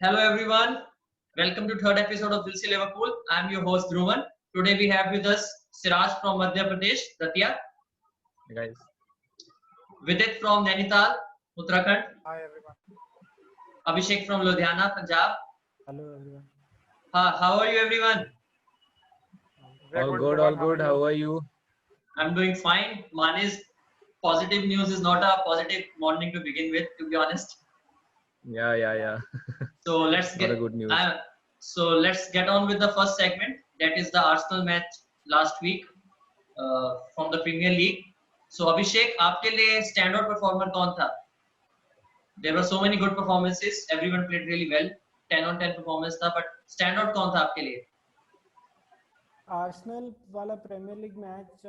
Hello everyone. Welcome to third episode of Dil Se Liverpool. I'm your host Dhruvan. Today we have with us Siraj from Madhya Pradesh, Datia, Hey guys. Vidit from Nainital, Uttarakhand, Hi everyone. Abhishek from Ludhiana, Punjab. Hello everyone. How are you everyone? We are All good, good, all Dhruvan. How are good. you? How are you? I'm doing fine. Mani's positive news is not a positive morning to begin with, to be honest. Yeah. So let's Not a get good news. uh, let's get on with the first segment. That is the Arsenal match last week from the Premier League. So Abhishek, आपके लिए standout performer कौन था? There were so many good performances. Everyone played really well. 10 on 10 performance था, but standout कौन था आपके लिए? Arsenal वाला premier league match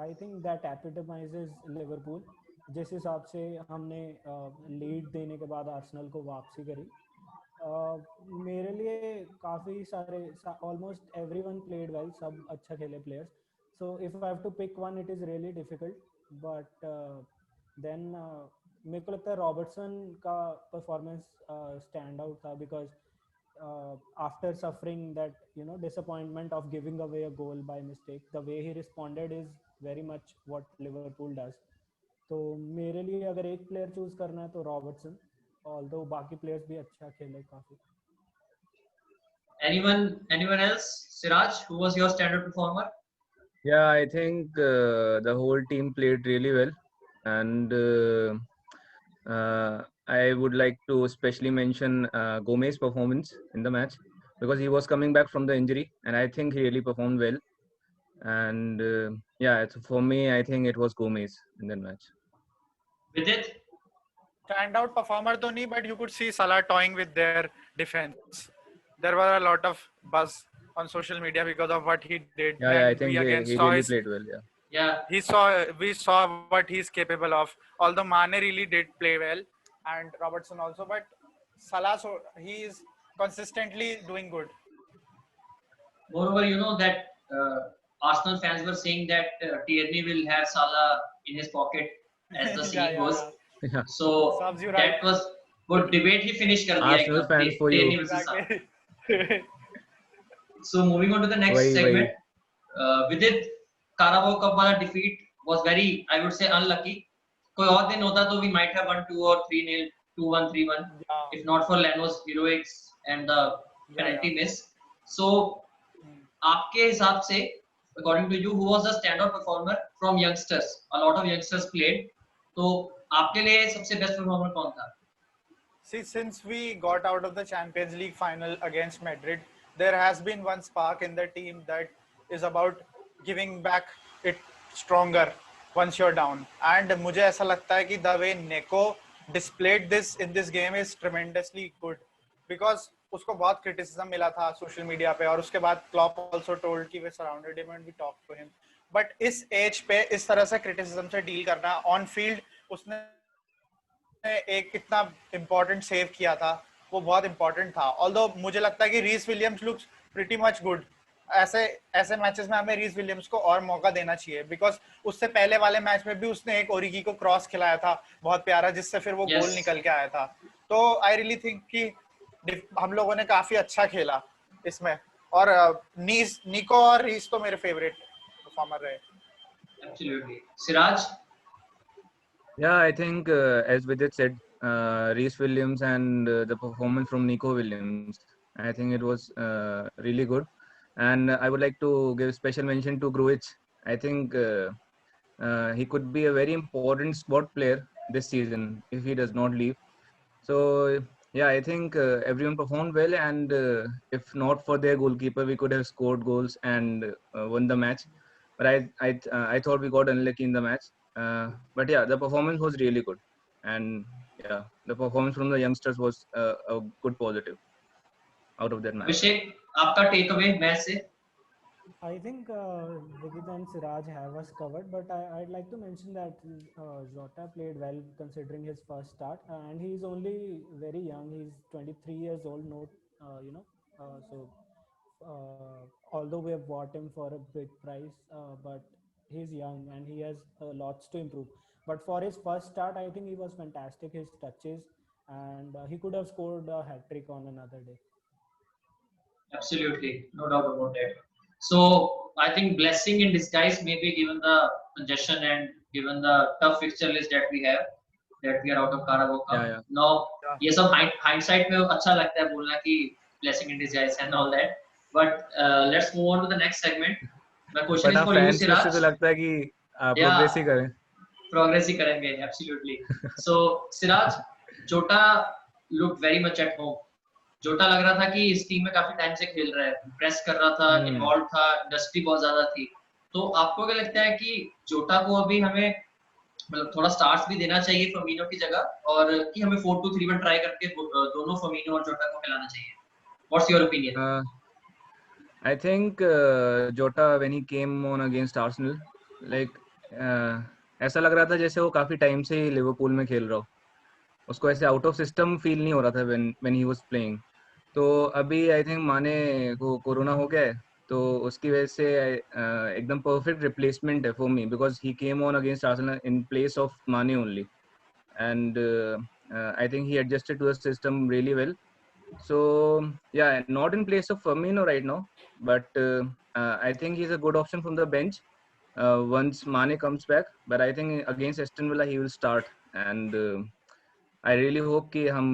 I think that epitomises Liverpool. जिस हिसाब से हमने लीड देने के बाद आर्सेनल को वापसी करी, मेरे लिए काफ़ी सारे ऑलमोस्ट एवरीवन प्लेड वेल, सब अच्छा खेले players. So if I have to pick one it is really difficult, but then मेरे को लगता है रॉबर्टसन का परफॉर्मेंस स्टैंड आउट था, because after suffering that disappointment of giving away a goal by mistake, the way he responded is very much what Liverpool does. तो मेरे लिए अगर एक प्लेयर चूज करना है तो रॉबर्टसन, ऑल्दो बाकी प्लेयर्स भी अच्छा खेले काफी। Anyone else? Siraj, who was your standout performer? Yeah, I think the whole team played really well, and I would like to especially mention Gomez's performance in the match because he was coming back from the injury, and I think he really performed well. And for me, I think it was Gomez in that match. Vidit? Standout performer तो नहीं, but you could see Salah toying with their defense. There were a lot of buzz on social media because of what he did, I and we think again he saw really his. played well. Yeah. Yeah. We saw what he's capable of. Although Mane really did play well, and Robertson also, but Salah, so he is consistently doing good. Moreover, you know that Arsenal fans were saying that Tierney will have Salah in his pocket, as the saying goes. Yeah. Yeah. So Serves you right. that was good debate. He finish कर दिया Arsenal एकदम fans for you. Tierney versus Salah. Exactly. So moving on to the next वही segment, Vidit, Carabao Cup वाला defeat was very, I would say, unlucky. कोई और दिन होता तो we might have won 2 or 3-0, 2-1, 3-1, Yeah. if not for Leno's heroics and the penalty miss. So आपके हिसाब से, according to you, who was the standout performer from youngsters? A lot of youngsters played. तो आपके लिए सबसे best performer कौन था? See, since we got out of the Champions League final against Madrid, there has been one spark in the team that is about giving back it stronger once you're down. And मुझे ऐसा लगता है कि the way Neko displayed this in this game is tremendously good, because उसको बहुत criticism मिला था social media पे, और उसके बाद Klopp also told कि we surrounded him and we talked to him. But इस age पे इस तरह से criticism से deal करना on field, उसने एक इतना इम्पोर्टेंट सेव किया था, वो बहुत इम्पोर्टेंट था। ऑल्दो मुझे लगता है कि Rhys Williams looks pretty much good. ऐसे मैचेस में हमें रीस विलियम्स को और मौका देना चाहिए, बिकॉज उससे पहले वाले मैच में भी उसने एक ओरिगी को क्रॉस खिलाया था बहुत प्यारा, जिससे फिर वो गोल निकल के आया था। तो आई रियली थिंक कि हम लोगों ने काफी अच्छा खेला इसमें, और निको और रीस तो मेरे फेवरेट परफॉर्मर रहे। Absolutely. Siraj? Yeah, I think as Vidit said, Reece Williams and the performance from Nico Williams, I think it was really good. And I would like to give special mention to Grujic. I think he could be a very important squad player this season if he does not leave. So yeah, I think everyone performed well, and if not for their goalkeeper, we could have scored goals and won the match. But I thought we got unlucky in the match. But yeah, the performance was really good, and yeah, the performance from the youngsters was a good positive out of that match. अभिषेक, आपका take away match से? I think Vidit and Siraj have us covered, but I'd like to mention that Jota played well considering his first start, and he's only very young. He's 23 years old. No, so although we have bought him for a big price, but he's young and he has lots to improve. But for his first start, I think he was fantastic. His touches and he could have scored a hat trick on another day. Absolutely, no doubt about that. So I think blessing in disguise, maybe given the congestion and given the tough fixture list that we are out of Carabao Yeah, Cup. yeah. Now, Yeah. ये सब hindsight में अच्छा लगता है बोलना कि blessing in disguise and all that. But let's move on to the next segment. My question but is हाँ, for you, fans की उससे Siraj. तो लगता है कि Yeah, प्रोग्रेस ही करें. progress ही करेंगे, absolutely. So Siraj, Jota looked very much at home. जोटा लग रहा था कि इस टीम में काफी टाइम से खेल रहा है, प्रेस कर रहा था, इन्वॉल्व था, डस्टी बहुत ज्यादा थी. तो आपको क्या लगता है कि जोटा को अभी हमें मतलब थोड़ा स्टार्ट्स भी देना चाहिए फर्मिनो की जगह और कि हमें 4-2-3-1 ट्राई करके दोनों फर्मिनो और जोटा को खिलाना चाहिए? What's your opinion? I think Jota when he came on against Arsenal, like ऐसा लग रहा था जैसे वो काफी टाइम से ही लिवरपूल में खेल रहा हो. उसको ऐसे आउट ऑफ सिस्टम फील नहीं हो रहा था when he was playing. तो अभी आई थिंक माने को कोरोना हो गया है, तो उसकी वजह से एकदम परफेक्ट रिप्लेसमेंट है for me because he came on against Arsenal in place of Mane only, and I think he adjusted to the system really well. So yeah, not in place of Firmino right now, but I think he's a good option from the bench once Mane comes back. But I think against Aston Villa he will start, and I really hope कि हम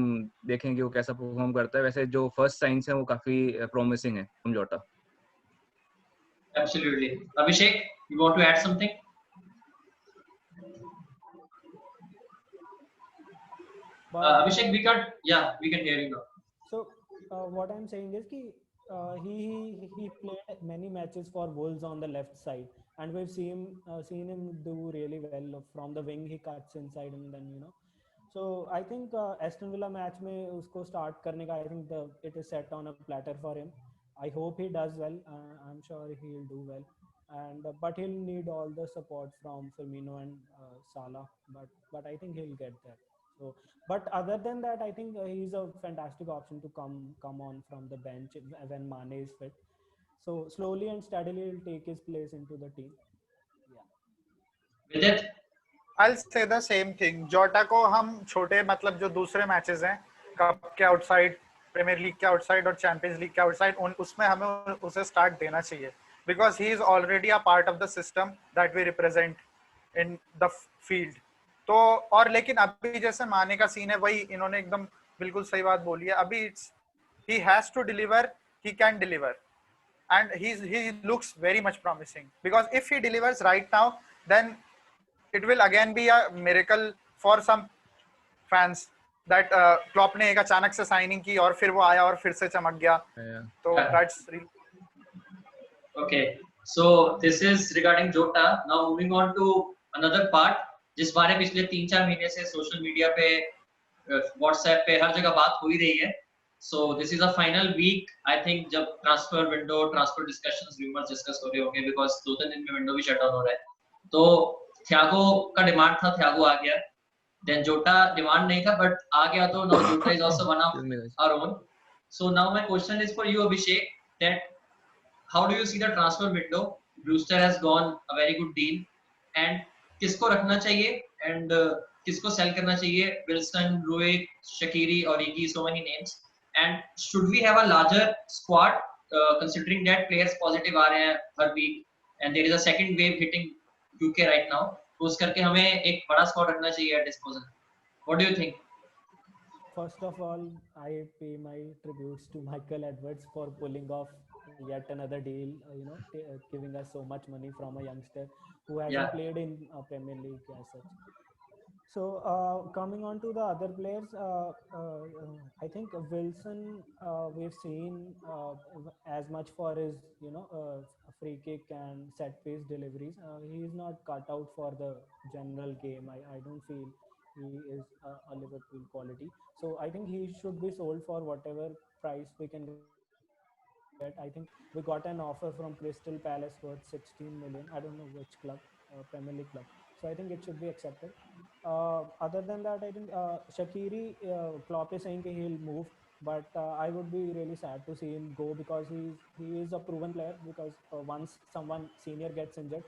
देखें कि वो कैसा perform करता है. वैसे जो फर्स्ट साइंस हैं वो काफी promising है from Jota. Absolutely. Abhishek, you want to add something? But Abhishek, we can, yeah, we can hear you now. so what I'm saying is कि he played many matches for Wolves on the left side, and we've seen him do really well from the wing. He cuts inside, and then So I think Aston Villa match में उसको start करने का I think it is set on a platter for him. I hope he does well. I'm sure he'll do well, and but he'll need all the support from Firmino and Salah. But I think he'll get there. So, but other than that, I think he's a fantastic option to come on from the bench when Mane is fit. So slowly and steadily he'll take his place into the team. Yeah. Vidit? I'll say the same thing. जोटा को हम छोटे मतलब जो दूसरे matches हैं cup के outside, premier league के आउटसाइड और चैंपियंस लीग के आउटसाइड, उसमें हमें उसे स्टार्ट देना चाहिए because he is already a part of the system that we represent in the field. तो और लेकिन अभी जैसे माने का सीन है वही इन्होंने एकदम बिल्कुल सही बात बोली है. अभी it's he has to deliver, he can deliver and he looks very much promising because if he delivers right now then it will again be a miracle for some fans that Klopp ने एक अचानक से signing की और फिर वो आया और फिर से चमक गया. Yeah. तो that's really Okay, so this is regarding Jota. Now moving on to another part, जिस बारे में पिछले 3-4 महीने से सोशल मीडिया पे, व्हाट्सएप पे हर जगह बात हो ही रही है. So this is a final week. I think जब transfer window, transfer discussions, rumours discuss हो रहे होंगे बिकॉज 2-3 दिन में विंडो भी शट डाउन हो रहा है. तो थियागो का डिमांड था, थियागो आ गया. Then Jota डिमांड नहीं था बट आ गया. तो now Jota is also one of Excuse me, guys. our own. So now my question is for you, Abhishek, that how do you see the transfer window? Brewster has gone, a very good deal, and किसको रखना चाहिए and किसको cell करना चाहिए? Wilson, Rui, Shaqiri, Origi, so many names. And should we have a larger squad considering that players positive आ रहे हैं हर week and there is a second wave hitting UK right now? तो उस करके हमें एक बड़ा squad रखना चाहिए at disposal. What do you think? First of all, I pay my tributes to Michael Edwards for pulling off yet another deal. Giving us so much money from a youngster who hasn't Yeah. played in Premier League as such. So coming on to the other players, I think Wilson we've seen as much for his free kick and set piece deliveries. He is not cut out for the general game. I don't feel he is a Liverpool quality. So I think he should be sold for whatever price we can get. I think we got an offer from Crystal Palace worth 16 million. I don't know which club, Premier League club. So I think it should be accepted. Other than that, I think Shaqiri, Klopp is saying he'll move, but I would be really sad to see him go because he is a proven player. Because once someone senior gets injured,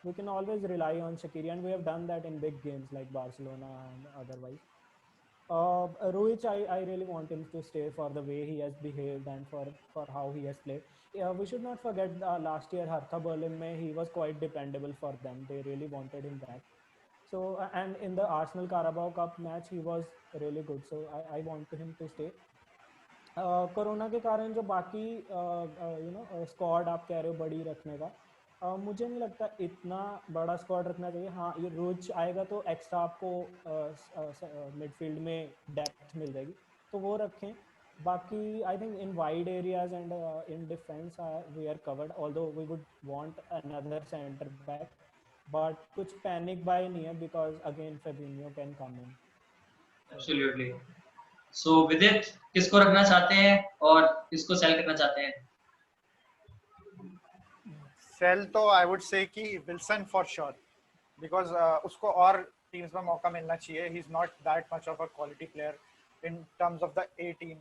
we can always rely on Shaqiri, and we have done that in big games like Barcelona and otherwise. Rohit, I really want him to stay for the way he has behaved and for how he has played. Yeah, we should not forget last year Hertha Berlin, he was quite dependable for them. They really wanted him back. So and in the Arsenal Carabao Cup match, he was really good. So I want him to stay. Corona के कारण जो बाकी squad आप कह रहे हो बड़ी रखने का, मुझे नहीं लगता इतना बड़ा स्क्वाड रखना चाहिए. हाँ, ये रोज आएगा तो एक्स्ट्रा आपको मिडफील्ड में डेप्थ मिल जाएगी, तो वो रखें. बाकी I think in wide areas and in defence we are covered, although we would want another centre back, but कुछ पैनिक बाय नहीं है because again Fabinho can come in. Absolutely. So विदित किसको रखना चाहते हैं और किसको सेल करना चाहते हैं? सेल तो आई वुड से कि विल्सन फॉर श्योर, बिकॉज उसको और टीम्स में मौका मिलना चाहिए. He is not that much of a quality player in terms of the A team.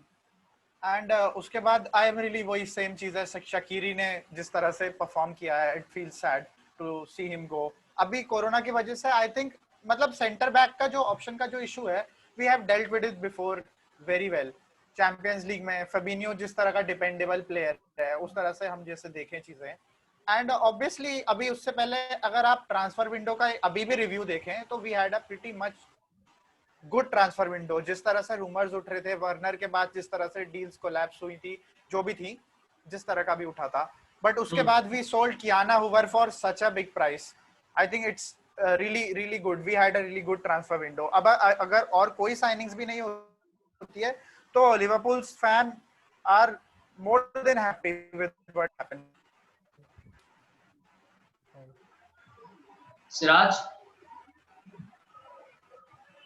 And उसके बाद आई एम रियली वही सेम चीज है. शकीरी ने जिस तरह से परफॉर्म किया है, it feel sad to see him go. अभी कोरोना की वजह से आई थिंक मतलब सेंटर बैक का जो ऑप्शन का जो इशू है, we have dealt with it before very well. Champions league में फेबिनियो जिस तरह का डिपेंडेबल प्लेयर है, उस तरह से हम जैसे देखें चीजें. एंड ऑब्वियसली अभी उससे पहले अगर आप ट्रांसफर विंडो का अभी भी रिव्यू देखें तो we had a pretty much good transfer window. जिस तरह से रूमर्स उठ रहे थे वर्नर के बाद, जिस तरह से डील्स कोलैप्स हुई थी, जो भी थी, जिस तरह का भी उठा था, बट उसके बाद we sold Ki-Jana Hoever for such a big price. I think it's really really good. We had a really good transfer window. अब अगर और कोई साइनिंग्स भी नहीं होती है तो Liverpool's fan are more than happy with what happened. Siraj,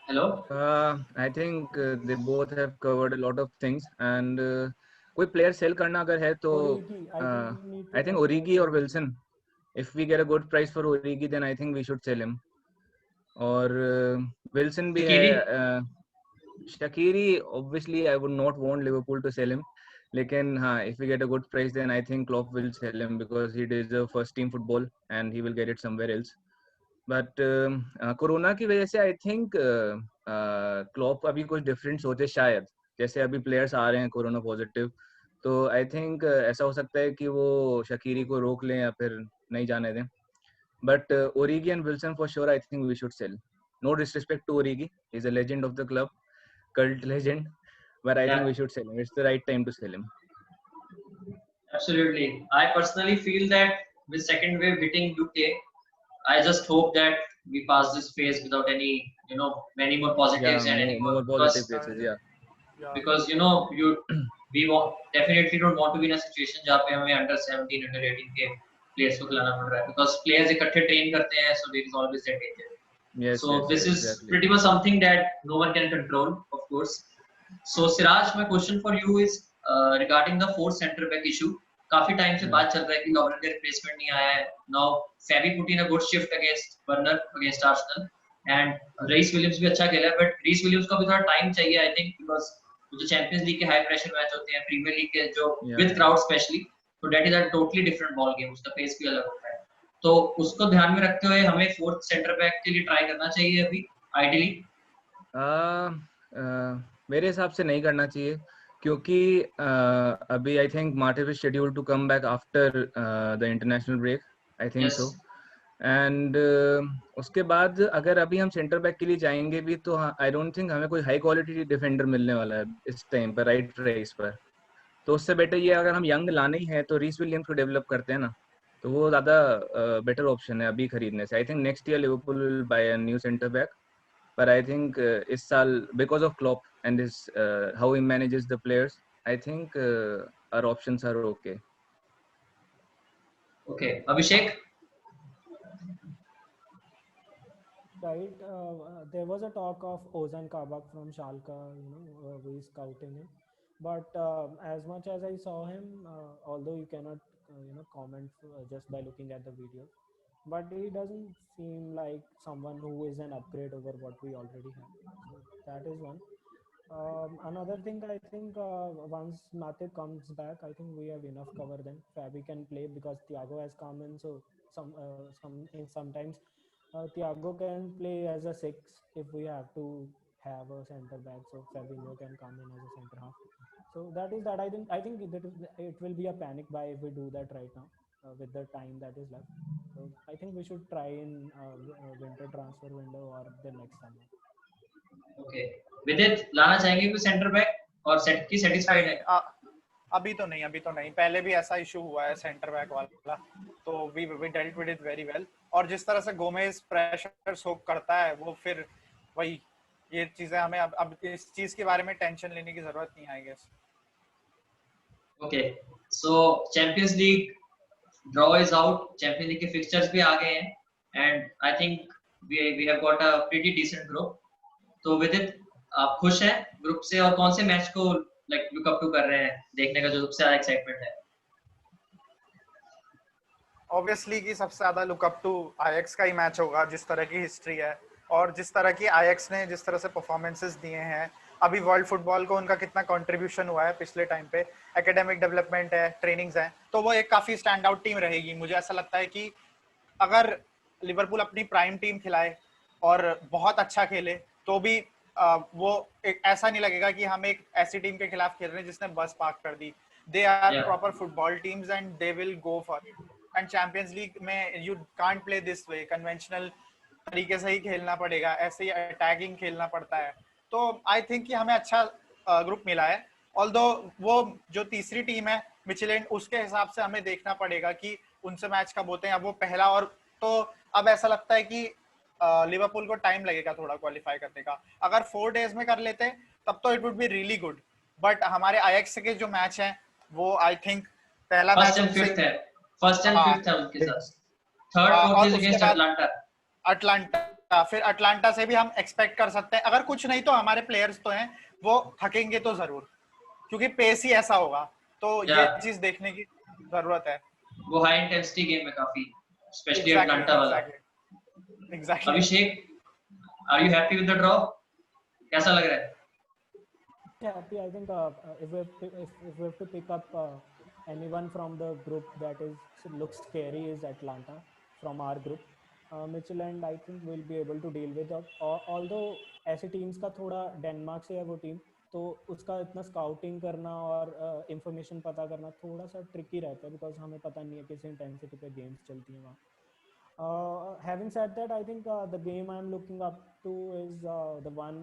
hello. I think they both have covered a lot of things, and कोई player sell करना अगर है तो Origi, I think we need to I think talk Origi about or Wilson. If we get a good price for Origi, then I think we should sell him. और Wilson भी शकीरी? है. Shaqiri, obviously I would not want Liverpool to sell him. लेकिन हाँ, if we get a good price, then I think Klopp will sell him because he deserves first team football and he will get it somewhere else. But corona की वजह से I think Klopp अभी कुछ different सोचे शायद. जैसे अभी players आ रहे हैं कोरोना पॉजिटिव, तो आई थिंक ऐसा हो सकता है कि वो शकीरी को रोक लें या फिर नहीं जाने दें. But Origi and Wilson for sure I think we should sell. No disrespect to Origi, he is a legend of the club, cult legend, but I think we should sell him. It's the right time to sell him. Absolutely. I personally feel that with second wave hitting UK, I just hope that we pass this phase without any, many more positives and any more, more positive cases. because definitely don't want to be in a situation जहाँ पे हमें under 17, under 18 के players को खिलाना पड़ रहा है, because players इकट्ठे train करते हैं, so there is always that danger. So this is exactly. pretty much something that no one can control, of course. So Siraj, my question for you is regarding the fourth center back issue. काफी time से बात चल रहा है कि Lauren का replacement नहीं आया है. Now Fabi put in a good shift against Burnley, against Arsenal, and Rhys Williams भी अच्छा खेला है, बट रीस विलियम्स को भी थोड़ा टाइम चाहिए आई थिंक, बिकॉज जो चैंपियंस लीग के हाई प्रेशर मैच होते हैं, प्रीमियर लीग के जो विद क्राउड स्पेशली, तो that is a totally different ball game. उसका पेस भी अलग होता है. तो उसको ध्यान में रखते हुए हमें फोर्थ सेंटर बैक के लिए ट्राई करना चाहिए अभी आइडियली. मेरे हिसाब से नहीं करना चाहिए, क्योंकि अभी I think Martin is scheduled to come back after the international break, I think so. And उसके बाद अगर अभी हम सेंटर बैक के लिए जाएंगे भी तो आई डोंट थिंक हमें कोई हाई क्वालिटी डिफेंडर मिलने वाला है इस टाइम पर, राइट प्राइस पर. तो उससे बेटर ये अगर हम यंग लाने ही है तो रीस विलियम्स को डेवलप करते हैं ना, तो वो ज़्यादा बेटर ऑप्शन है अभी खरीदने से. I think next year Liverpool will buy a new centre back, but I think इस साल because of Klopp and his how he manages the players, I think our options are okay. Okay, Abhishek. Right, there was a talk of Ozan Kabak from Schalke, we scouting him. But as much as I saw him, although you cannot, comment just by looking at the video, but he doesn't seem like someone who is an upgrade over what we already have. So that is one. Another thing, I think once Matip comes back, I think we have enough cover then. Fabi can play because Thiago has come in, so sometimes Thiago can play as a 6 if we have to have a center back, so Fabinho can come in as a center half. So that is that. I think it will be a panic buy if we do that right now with the time that is left. So I think we should try in winter transfer window or the next summer. Okay, विदित लाना चाहेंगे कोई centre back और set की satisfied नहीं, है? अभी तो नहीं, पहले भी ऐसा इशू हुआ है सेंटर बैक वाला, तो we dealt with it very well. और जिस तरह से गोमेज प्रेशर सोक करता है वो, फिर वही ये चीजें हमें अब इस चीज के बारे में टेंशन लेने की जरूरत नहीं है, I guess. Okay, so Champions League draw is out, Champions league के फिक्सचर्स भी आ गए हैं and I think we have got a pretty decent group. तो विदित, आप खुश हैं ग्रुप से और कौन से मैच को लाइक लुक अप टू कर रहे हैं देखने का जो सबसे ज्यादा एक्साइटमेंट है? ऑब्वियसली कि सबसे ज्यादा लुक अप टू आईएक्स का ही मैच होगा, जिस तरह की हिस्ट्री है और जिस तरह की आईएक्स ने जिस तरह से परफॉर्मेंसेस दिए हैं अभी वर्ल्ड फुटबॉल को, उनका कितना कंट्रीब्यूशन हुआ है पिछले टाइम पे, एकेडमिक डेवलपमेंट है, ट्रेनिंग्स हैं, तो वो एक काफी स्टैंड आउट टीम रहेगी। मुझे ऐसा लगता है कि अगर लिवरपूल अपनी प्राइम टीम खिलाए और बहुत अच्छा खेले तो भी वो एक ऐसा नहीं लगेगा कि हम एक ऐसी टीम के खिलाफ खेल रहे हैं जिसने बस पार्क कर दी। They are proper football teams and they will go for it. And Champions league में you can't play this way, conventional तरीके से ही खेलना पड़ेगा, ऐसे ही अटैकिंग खेलना पड़ता है। तो आई थिंक कि हमें अच्छा ग्रुप मिला है। ऑल्दो वो जो तीसरी टीम है मिचेलेंड, उसके हिसाब से हमें देखना पड़ेगा कि उनसे मैच कब होते हैं। अब वो पहला, और तो अब ऐसा लगता है कि लिवरपूल को टाइम लगेगा थोड़ा क्वालिफाई करने का। अगर 4 डेज में कर लेते तब तो it would be really good, but हमारे आईएक्स के जो मैच हैं वो आई थिंक पहला मैच फर्स्ट एंड फिफ्थ है उनके साथ, third fourth is against Atlanta. फिर अटलांटा से भी हम एक्सपेक्ट कर सकते हैं, अगर कुछ नहीं तो हमारे प्लेयर्स तो हैं, वो थकेंगे तो जरूर क्योंकि पेस ही ऐसा होगा, तो ये चीज देखने की जरूरत है। वो हाई इंटेंसिटी गेम है काफी, स्पेशली अटलांटा वाला। Exactly. Abhishek, are you happy with the draw? कैसा लग रहा है? Happy. I think if we have to pick up anyone from the group that looks scary is Atlanta from our group. Midtjylland I think will be able to deal with it. Although ऐसी teams का थोड़ा Denmark से है वो team, तो उसका इतना scouting करना और इंफॉर्मेशन पता करना थोड़ा सा ट्रिकी रहता है, बिकॉज हमें पता नहीं है किस इंटेंसिटी पे गेम्स चलती हैं वहाँ। Having said that, I think the game I'm looking up to is the one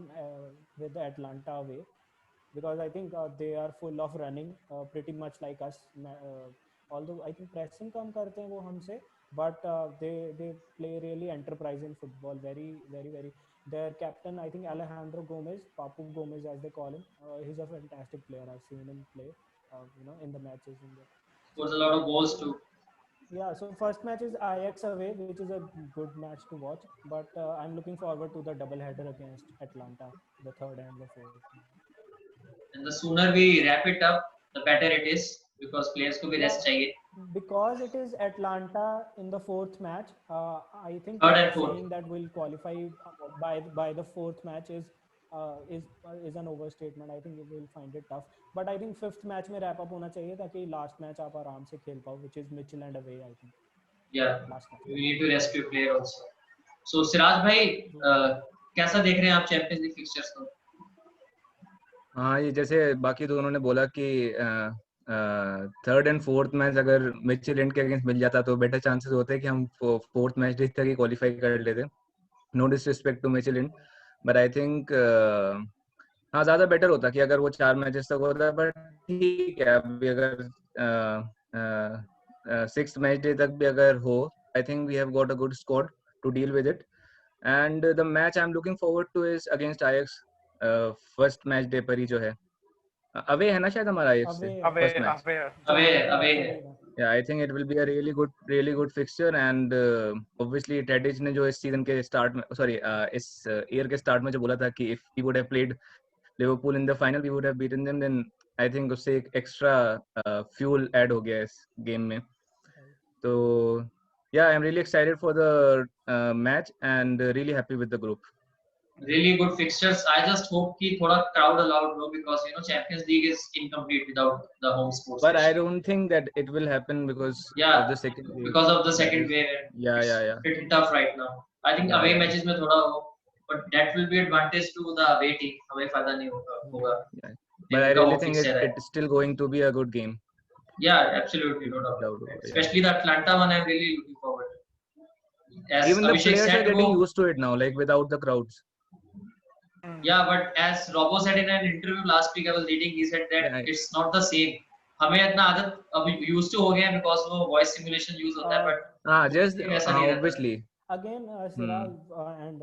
with the Atlanta away, because I think they are full of running, pretty much like us. Although I think pressing कम करते हैं वो हमसे, but they play really enterprising football, very. Their captain, I think Alejandro Gomez, Papu Gomez as they call him, he's a fantastic player. I've seen him play, in the matches. Scores a lot of goals too. Yeah, so first match is Ajax away, which is a good match to watch. But I'm looking forward to the double header against Atlanta, the third and the fourth. And the sooner we wrap it up, the better it is, because players को भी rest चाहिए. Because it is Atlanta in the fourth match, I think saying that we'll qualify by the fourth match is an overstatement. I think we'll find it tough. But I think fifth match में wrap up होना चाहिए ताकि last match आप आराम से खेल पाओ, which is Midtjylland away, I think. Yeah, we need to rescue player also. So Siraj भाई, कैसा देख रहे हैं आप चैंपियंस लीग फिक्सचर्स को? हाँ, ये जैसे बाकी दोनों ने बोला कि थर्ड एंड फोर्थ मैच अगर मिडलैंड के अगेंस्ट मिल जाता तो बेटर चांसेस होते हैं कि हम फोर्थ मैच तक ही क्वालिफाई कर लेते। No disrespect to Midtjylland, but I think हाँ ज़्यादा बेटर होता कि अगर वो 4 मैचेस तक होता, बट ठीक है अभी अगर 6th मैच डे तक भी अगर हो, I think we have got a good squad to deal with it. And the match I am looking forward to is against Ajax, first match day पर ही जो है, अवे है ना शायद हमारा आईएक्स से first match. Away Yeah, I think it will be a really good fixture, and obviously Tadic ने जो इस सीजन के स्टार्ट में, इस ईयर के स्टार्ट में जो बोला था कि if he would have played Liverpool in the final, we would have beaten them, then I think उससे एक एक्स्ट्रा फ्यूल ऐड हो गया इस गेम में। तो yeah, I'm really excited for the match and really happy with the group. Really good fixtures. I just hope कि थोड़ा crowd allowed हो, because Champions League is incomplete without the home sports. But I don't think that it will happen because of the second wave. Because of the second wave. Yeah. Pretty tough right now. I think away matches में थोड़ा हो, but that will be advantage to the away team. हमें फायदा नहीं होगा. Yeah. They But I उनका really वो think fix है. it's still going to be a good game. Yeah, absolutely, no doubt. Doubt about it, yeah. Especially the Atlanta one, I'm really looking forward. As Even the Abhishek players are said, getting used to it now, like without the crowds. yeah, but as Robo said in an interview last week, I was reading, he said that Yeah. it's not the same. हमें इतना आदत अभी used to हो गया है because वो voice simulation use होता है, but Just वैसा नहीं रहता. obviously. Again Siraj and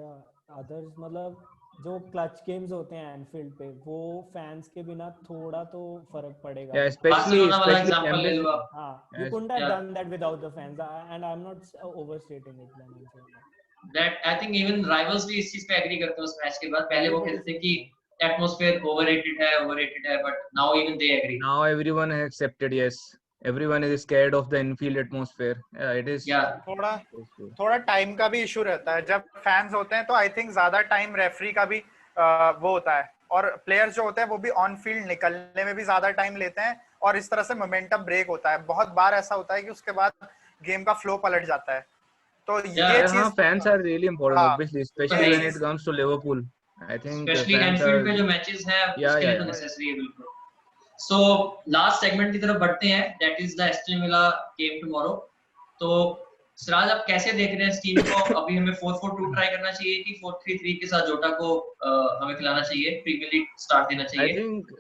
others, मतलब जो क्लच गेम्स होते हैं एनफील्ड पे, वो फैंस के बिना थोड़ा तो फर्क पड़ेगा. Yeah, especially वाला example ले लो Champions. आप. हाँ, you Yes. couldn't have Yeah. done that without the fans, and I'm not overstating it when I'm saying that. That I think even rivals भी इस चीज पे agree करते हैं उस मैच के बाद. पहले वो कहते थे कि atmosphere overrated है, but now even they agree. Now everyone has accepted, yes. Everyone is scared of the infield atmosphere. Yeah, it is. Yeah. थोड़ा टाइम का भी इशू रहता है. जब फैंस होते हैं तो आई थिंक ज्यादा टाइम रेफरी का भी वो होता है, और प्लेयर्स जो होते हैं वो भी ऑन फील्ड निकलने में भी ज्यादा टाइम लेते हैं, और इस तरह से मोमेंटम ब्रेक होता है. बहुत बार ऐसा होता है कि उसके बाद गेम का फ्लो पलट जाता है. तो ये चीज fans are really important, obviously, especially when it comes to Liverpool. I think especially Anfield पे जो matches हैं उसके लिए तो necessary है बिल्कुल. So last segment की तरफ बढ़ते हैं, that is the Aston Villa game tomorrow. तो सिराज आप कैसे देख रहे हैं इस टीम को? अभी हमें 4-4-2 ट्राई करना चाहिए कि 4-3-3 के साथ जोटा को हमें खिलाना चाहिए, प्रीमियर लीग स्टार्ट देना चाहिए? I think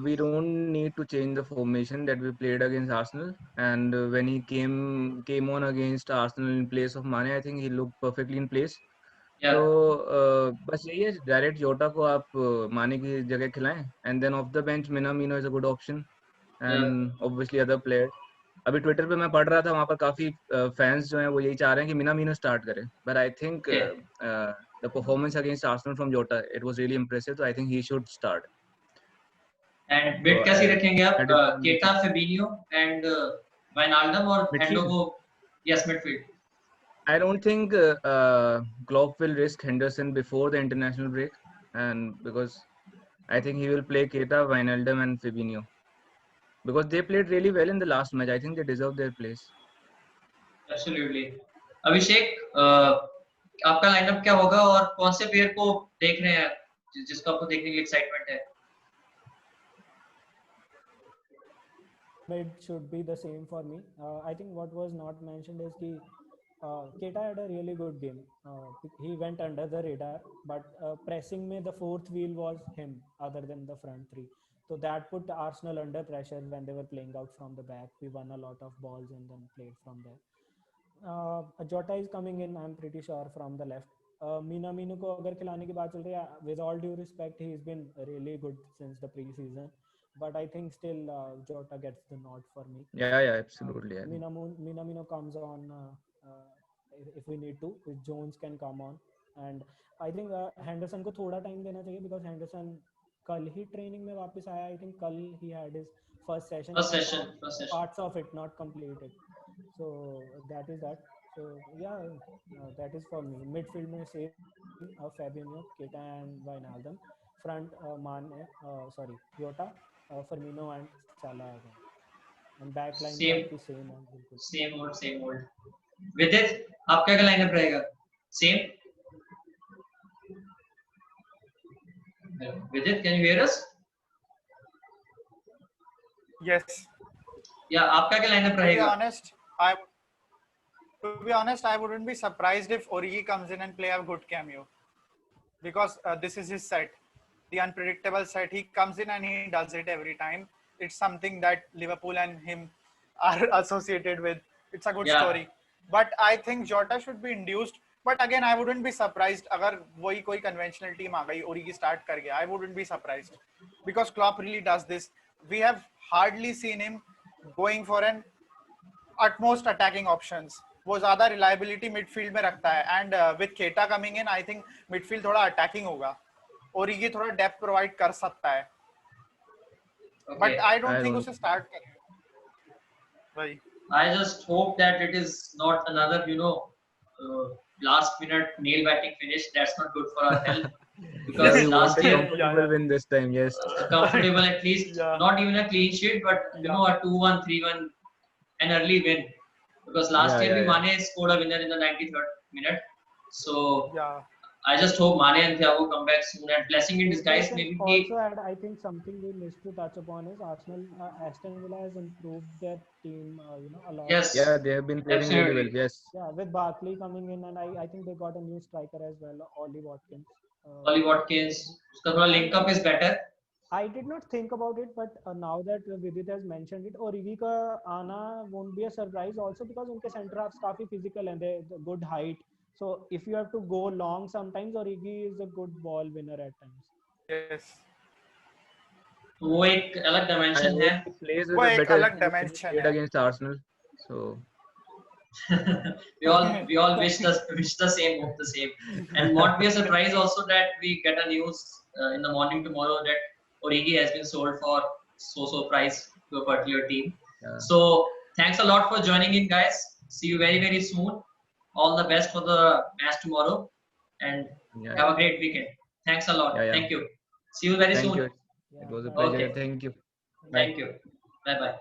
we don't need to change the formation that we played against Arsenal, and when he came on against Arsenal in place of Mane, I think he looked perfectly in place. Yeah. तो बस यही है, direct जोटा को आप माने की जगह खिलाएं, and then off the bench Minamino is a good option, and obviously other player. अभी ट्विटर पे मैं पढ़ रहा था, वहां पर काफी फैंस जो हैं वो यही चाह रहे हैं कि मिनामिनो स्टार्ट करे, but I think the performance against Arsenal from जोटा, इट वाज रियली इंप्रेसिव, तो आई think he should start. And mid कैसे रखेंगे आप? केटा, फेबिनियो एंड वाइनाल्डम और हेंडो को? Yes, midfield. I don't think Klopp will risk Henderson before the international break, and because I think he will play Keita, Wijnaldum, and Fabinho, because they played really well in the last match. I think they deserve their place. Absolutely. अभिषेक, आपका lineup क्या होगा और कौन से player को देख रहे हैं जिसको आपको देखने के लिए एक्साइटमेंट है? It should be the same for me. I think what was not mentioned is कि Keita had a really good game. He went under the radar, but pressing में the fourth wheel was him, other than the front three. So that put Arsenal under pressure when they were playing out from the back. We won a lot of balls and then played from there. Jota is coming in, I'm pretty sure, from the left. Minamino को अगर खिलाने की बात चल रही है, with all due respect, he's been really good since the pre-season. But I think still Jota gets the nod for me. Yeah, absolutely. Minamino comes on if we need to. Jones can come on, and I think Henderson को थोड़ा time देना चाहिए, because Henderson कल ही training में वापस आया. I think कल he had his first session. Parts of it not completed. So that is that. So yeah, that is for me. Midfield में same Fabinho, Keita and Wijnaldum. Front Jota, Firmino and Salah again. And back line same old. Vidit, आपका क्या lineup रहेगा? Same. Vidit, can you hear us? Yes. Yeah, आपका क्या lineup रहेगा? To be honest, I wouldn't be surprised if Origi comes in and play a good cameo, because this is his set, the unpredictable set. He comes in and he does it every time. It's something that Liverpool and him are associated with. It's a good story. But I think Jota should be induced. But again, I wouldn't be surprised अगर वही कोई conventional team आ गई, Origi start कर गया. I wouldn't be surprised, because Klopp really does this. We have hardly seen him going for an utmost attacking options. वो ज़्यादा reliability midfield में रखता है. And with Keita coming in, I think midfield थोड़ा attacking होगा. Origi थोड़ा depth provide कर सकता है. Okay. But I don't think उसे start करें. I just hope that it is not another, last minute nail batting finish. That's not good for our health. Because yeah, last year comfortable win this time, yes. Comfortable at least, not even a clean sheet, but a 2-1, 3-1, an early win. Because last year Mane scored a winner in the 93rd minute. So I just hope Mane and Thiago come back soon, and blessing in disguise Let me maybe. also add, I think something we missed to touch upon is Arsenal, Aston Villa has improved their team, a lot. Yes, Yeah, they have been playing really well. absolutely. Yes. Yeah, with Barkley coming in, and I think they got a new striker as well, Ollie Watkins. Ollie Watkins, uska thoda link up is better. I did not think about it, but now that Vidit has mentioned it, Origi का आना won't be a surprise also because उनके center halves काफी physical and they good height. So if you have to go long, sometimes Origi is a good ball winner at times. Yes. वो एक अलग I dimension hope है. he plays वो with a एक better अलग team when he dimension played है. against Arsenal. So we all wish the same, hope the same, and won't be a surprise also that we get a news in the morning tomorrow that Origi has been sold for so price to a particular team. yeah. So thanks a lot for joining in, guys. See you very soon. All the best for the match tomorrow, and Yeah. have a great weekend. Thanks a lot. Yeah. Thank you. See you very Thank soon. you. Yeah, It was a thank pleasure. Okay. Thank you. Bye. Thank you. Bye bye.